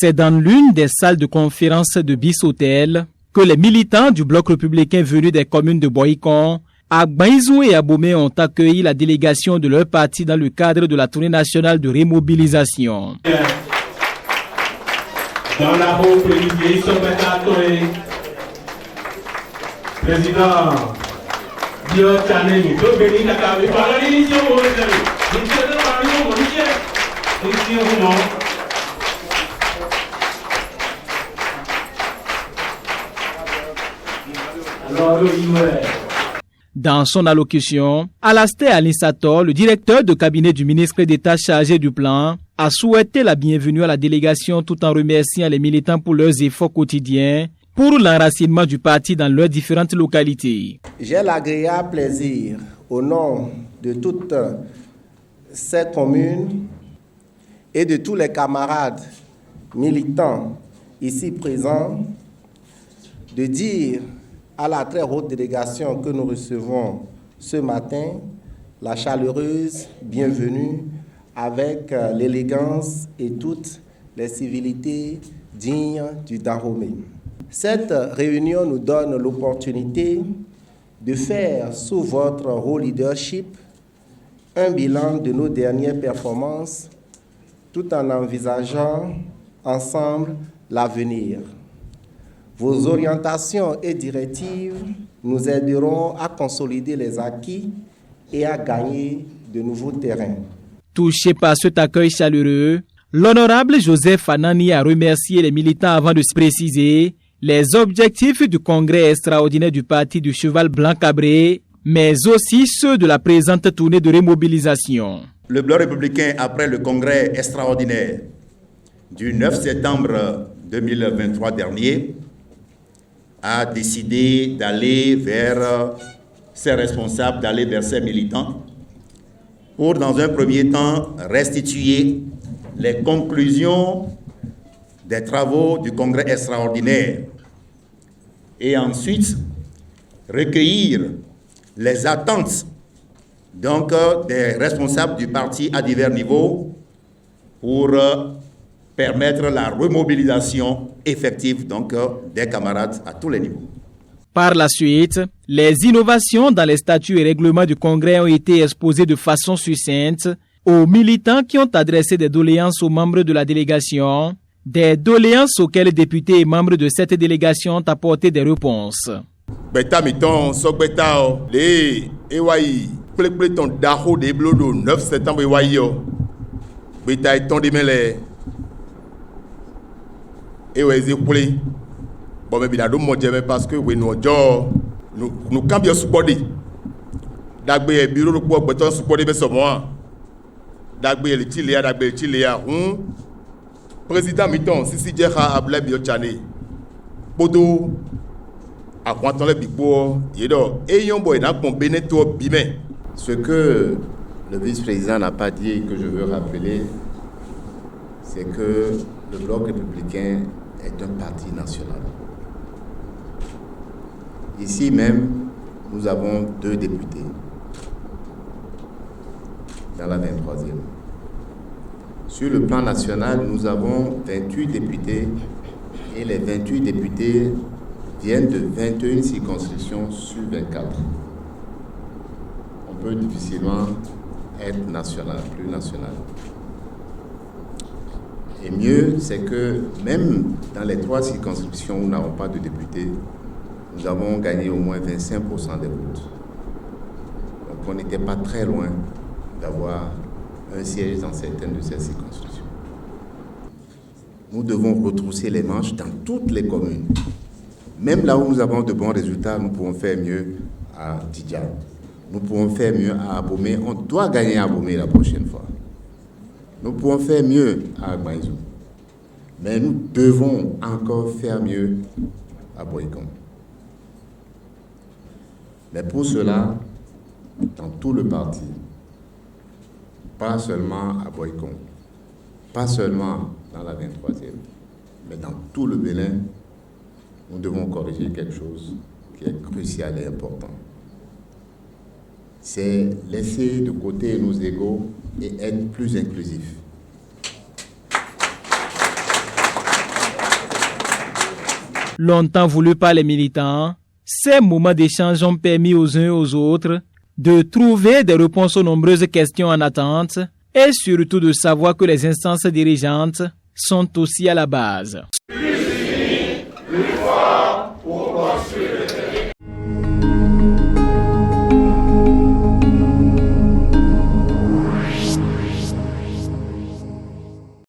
C'est dans l'une des salles de conférence de Bis Hotel que les militants du bloc républicain venus des communes de Boycon, Agbaïzou et Abomey ont accueilli la délégation de leur parti dans le cadre de la tournée nationale de remobilisation. Dans la président, Dieu Tchané, nous devons bénir la table. Par la l'émission, vous le savez. Monsieur de Paris, mon Michel. Dans son allocution, Alastair Alinsator, le directeur de cabinet du ministre d'État chargé du plan, a souhaité la bienvenue à la délégation tout en remerciant les militants pour leurs efforts quotidiens pour l'enracinement du parti dans leurs différentes localités. J'ai l'agréable plaisir, au nom de toutes ces communes et de tous les camarades militants ici présents, de dire à la très haute délégation que nous recevons ce matin la chaleureuse bienvenue avec l'élégance et toutes les civilités dignes du Dahomey. Cette réunion nous donne l'opportunité de faire, sous votre haut leadership, un bilan de nos dernières performances, tout en envisageant ensemble l'avenir. Vos orientations et directives nous aideront à consolider les acquis et à gagner de nouveaux terrains. Touché par cet accueil chaleureux, l'honorable Joseph Anani a remercié les militants avant de se préciser les objectifs du congrès extraordinaire du parti du Cheval Blanc Cabré, mais aussi ceux de la présente tournée de remobilisation. Le bloc républicain, après le congrès extraordinaire du 9 septembre 2023 dernier, a décidé d'aller vers ses responsables, d'aller vers ses militants, pour, dans un premier temps, restituer les conclusions des travaux du congrès extraordinaire et ensuite recueillir les attentes donc, des responsables du parti à divers niveaux pour permettre la remobilisation effective donc, des camarades à tous les niveaux. Par la suite, les innovations dans les statuts et règlements du Congrès ont été exposées de façon succincte aux militants qui ont adressé des doléances aux membres de la délégation, des doléances auxquelles les députés et membres de cette délégation ont apporté des réponses. Beta miton sogbeta le ewayi plekple ton daho de blodo 9 septembre ewayi yo beta eton de mele ewezi kule bon mais bilado modjeme parce que we no jo nous cambio supporter dagbe bureau le po beton supporter be somo dagbe le chilia président miton sisi jeha abla bio chane podo ce que le vice-président n'a pas dit et que je veux rappeler, c'est que le bloc républicain est un parti national. Ici même, nous avons 2 députés dans la 23e. Sur le plan national, nous avons 28 députés et les 28 députés viennent de 21 circonscriptions sur 24. On peut difficilement être national, plus national. Et mieux, c'est que même dans les 3 circonscriptions où nous n'avons pas de députés, nous avons gagné au moins 25% des votes. Donc on n'était pas très loin d'avoir un siège dans certaines de ces circonscriptions. Nous devons retrousser les manches dans toutes les communes. Même là où nous avons de bons résultats, nous pouvons faire mieux à Tidja. Nous pouvons faire mieux à Abomey. On doit gagner à Abomey la prochaine fois. Nous pouvons faire mieux à Agbaïzou. Mais nous devons encore faire mieux à Boycon. Mais pour cela, dans tout le parti, pas seulement à Boycon, pas seulement dans la 23e, mais dans tout le Bénin, nous devons corriger quelque chose qui est crucial et important. C'est laisser de côté nos égos et être plus inclusif. Longtemps voulus par les militants, ces moments d'échange ont permis aux uns et aux autres de trouver des réponses aux nombreuses questions en attente et surtout de savoir que les instances dirigeantes sont aussi à la base.